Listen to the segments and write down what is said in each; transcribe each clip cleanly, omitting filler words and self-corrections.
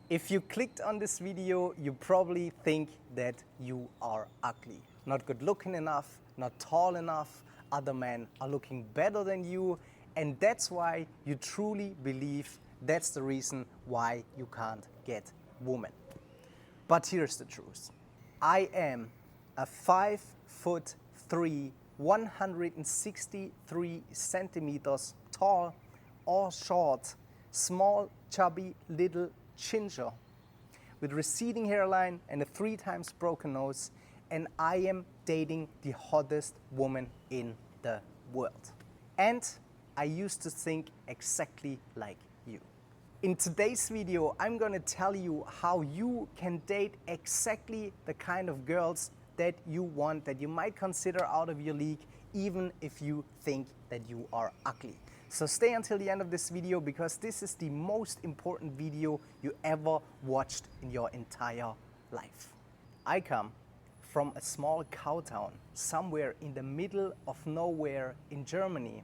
If you clicked on this video, you probably think that you are ugly. Not good looking enough, not tall enough, other men are looking better than you, and that's why you truly believe that's the reason why you can't get women. But here's the truth. I am a 5'3", 163 centimeters tall or short, small, chubby, little ginger with receding hairline and a 3 times broken nose, and I am dating the hottest woman in the world. And I used to think exactly like you. In today's video, I'm gonna tell you how you can date exactly the kind of girls that you want, that you might consider out of your league, even if you think that you are ugly. So stay until the end of this video, because this is the most important video you ever watched in your entire life. I come from a small cow town somewhere in the middle of nowhere in Germany,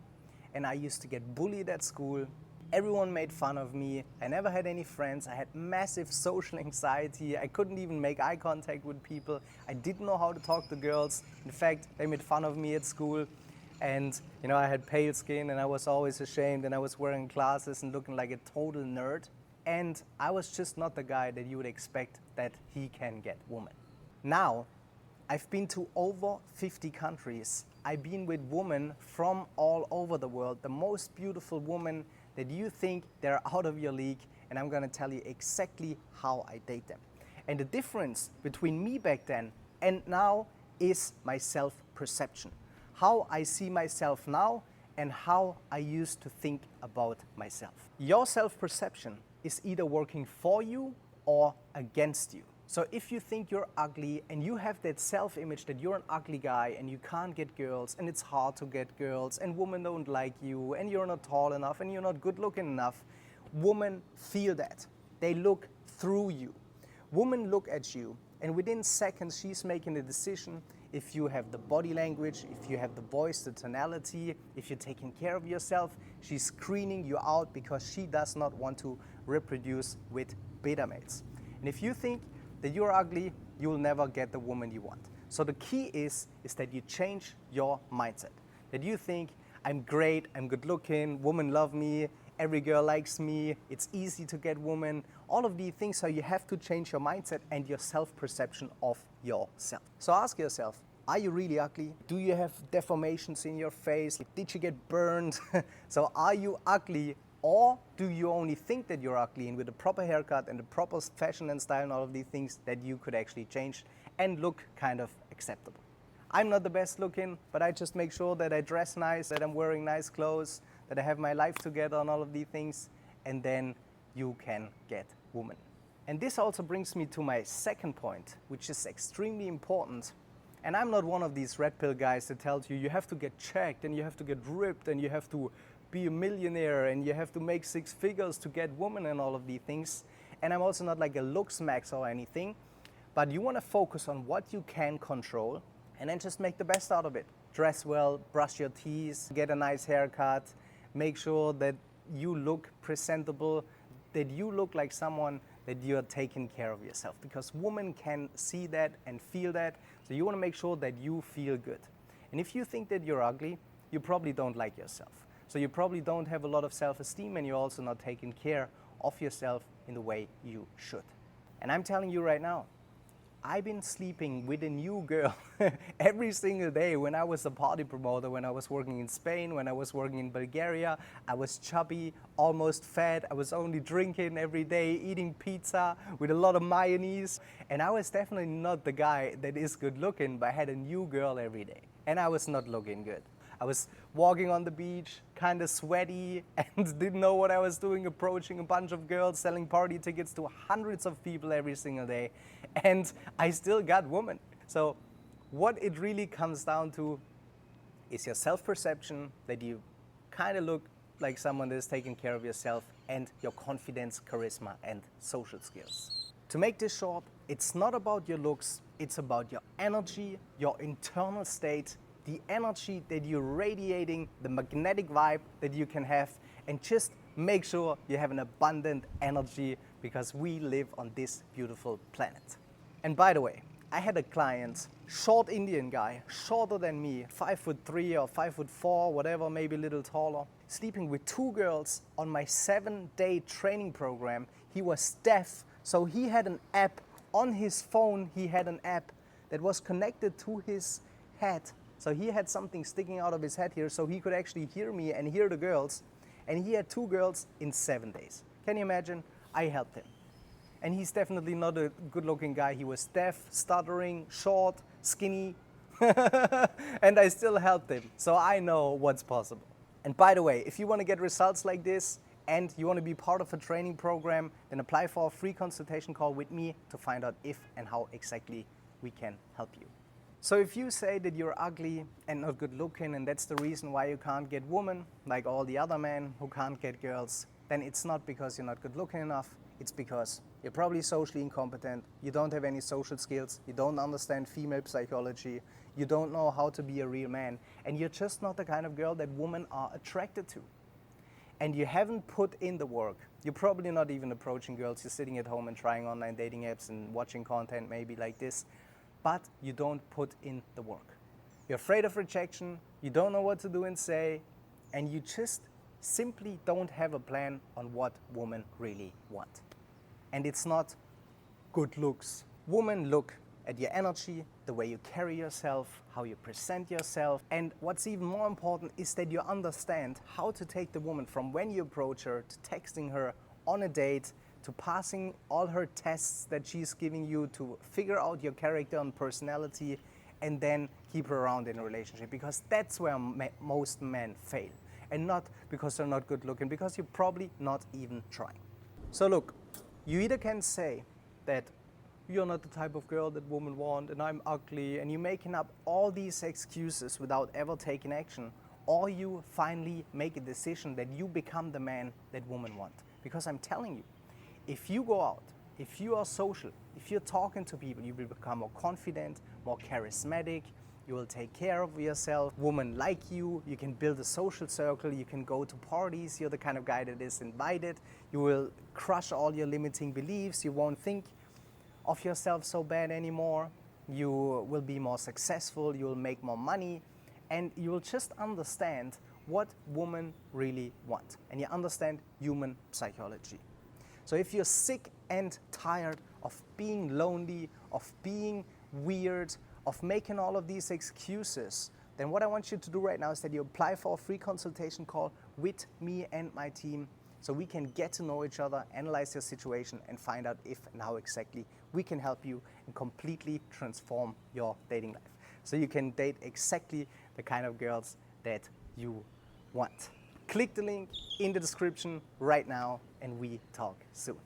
and I used to get bullied at school. Everyone made fun of me. I never had any friends. I had massive social anxiety. I couldn't even make eye contact with people. I didn't know how to talk to girls. In fact, they made fun of me at school. And I had pale skin and I was always ashamed, and I was wearing glasses and looking like a total nerd. And I was just not the guy that you would expect that he can get women. Now, I've been to over 50 countries. I've been with women from all over the world, the most beautiful women that you think they're out of your league, and I'm gonna tell you exactly how I date them. And the difference between me back then and now is my self-perception. How I see myself now and how I used to think about myself. Your self-perception is either working for you or against you. So if you think you're ugly and you have that self-image that you're an ugly guy and you can't get girls and it's hard to get girls and women don't like you and you're not tall enough and you're not good looking enough, women feel that. They look through you. Women look at you, and within seconds she's making a decision if you have the body language, if you have the voice, the tonality, if you're taking care of yourself. She's screening you out because she does not want to reproduce with beta males. And if you think that you're ugly, you will never get the woman you want. So the key is that you change your mindset. That you think, I'm great, I'm good looking, women love me, every girl likes me, it's easy to get women. All of these things, so you have to change your mindset and your self-perception of yourself. So ask yourself, are you really ugly? Do you have deformations in your face? Did you get burned? So are you ugly? Or do you only think that you're ugly, and with a proper haircut and the proper fashion and style and all of these things that you could actually change and look kind of acceptable? I'm not the best looking, but I just make sure that I dress nice, that I'm wearing nice clothes, that I have my life together and all of these things, and then you can get women. And this also brings me to my second point, which is extremely important. And I'm not one of these red pill guys that tells you have to get checked and you have to get ripped and you have to be a millionaire and you have to make 6 figures to get women and all of these things. And I'm also not like a looks max or anything, but you want to focus on what you can control and then just make the best out of it. Dress well, brush your teeth, get a nice haircut, make sure that you look presentable, that you look like someone that you are taking care of yourself, because women can see that and feel that. So you want to make sure that you feel good. And if you think that you're ugly, you probably don't like yourself. So you probably don't have a lot of self-esteem, and you're also not taking care of yourself in the way you should. And I'm telling you right now, I've been sleeping with a new girl every single day. When I was a party promoter, when I was working in Spain, when I was working in Bulgaria, I was chubby, almost fat. I was only drinking every day, eating pizza with a lot of mayonnaise. And I was definitely not the guy that is good looking, but I had a new girl every day. And I was not looking good. I was walking on the beach, kind of sweaty, and didn't know what I was doing, approaching a bunch of girls, selling party tickets to hundreds of people every single day. And I still got women. So what it really comes down to is your self-perception, that you kind of look like someone that is taking care of yourself, and your confidence, charisma, and social skills. To make this short, it's not about your looks, it's about your energy, your internal state, the energy that you're radiating, the magnetic vibe that you can have, and just make sure you have an abundant energy, because we live on this beautiful planet. And by the way, I had a client, short Indian guy, shorter than me, 5'3" or 5'4", whatever, maybe a little taller, sleeping with 2 girls on my 7-day training program. He was deaf, so he had an app on his phone. He had an app that was connected to his head. So he had something sticking out of his head here, so he could actually hear me and hear the girls. And he had 2 girls in 7 days. Can you imagine? I helped him. And he's definitely not a good-looking guy. He was deaf, stuttering, short, skinny, and I still helped him. So I know what's possible. And by the way, if you want to get results like this and you want to be part of a training program, then apply for a free consultation call with me to find out if and how exactly we can help you. So if you say that you're ugly and not good-looking and that's the reason why you can't get women, like all the other men who can't get girls, then it's not because you're not good-looking enough. It's because you're probably socially incompetent, you don't have any social skills, you don't understand female psychology, you don't know how to be a real man, and you're just not the kind of girl that women are attracted to. And you haven't put in the work. You're probably not even approaching girls, you're sitting at home and trying online dating apps and watching content maybe like this, but you don't put in the work. You're afraid of rejection, you don't know what to do and say, and you just simply don't have a plan on what women really want. And it's not good looks. Women look at your energy, the way you carry yourself, how you present yourself, and what's even more important is that you understand how to take the woman from when you approach her to texting her on a date, to passing all her tests that she's giving you, to figure out your character and personality, and then keep her around in a relationship, because that's where most men fail. And not because they're not good looking, because you're probably not even trying. So look, you either can say that you're not the type of girl that women want and I'm ugly and you're making up all these excuses without ever taking action, or you finally make a decision that you become the man that women want. Because I'm telling you, if you go out, if you are social, if you're talking to people, you will become more confident, more charismatic, you will take care of yourself, women like you, you can build a social circle, you can go to parties, you're the kind of guy that is invited, you will crush all your limiting beliefs, you won't think of yourself so bad anymore, you will be more successful, you will make more money, and you will just understand what women really want, and you understand human psychology. So if you're sick and tired of being lonely, of being weird, of making all of these excuses, then what I want you to do right now is that you apply for a free consultation call with me and my team so we can get to know each other, analyze your situation, and find out if and how exactly we can help you and completely transform your dating life. So you can date exactly the kind of girls that you want. Click the link in the description right now and we talk soon.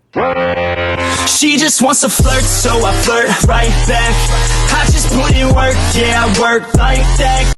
She just wants to flirt, so I flirt right back. I just put in work, yeah, I work like that.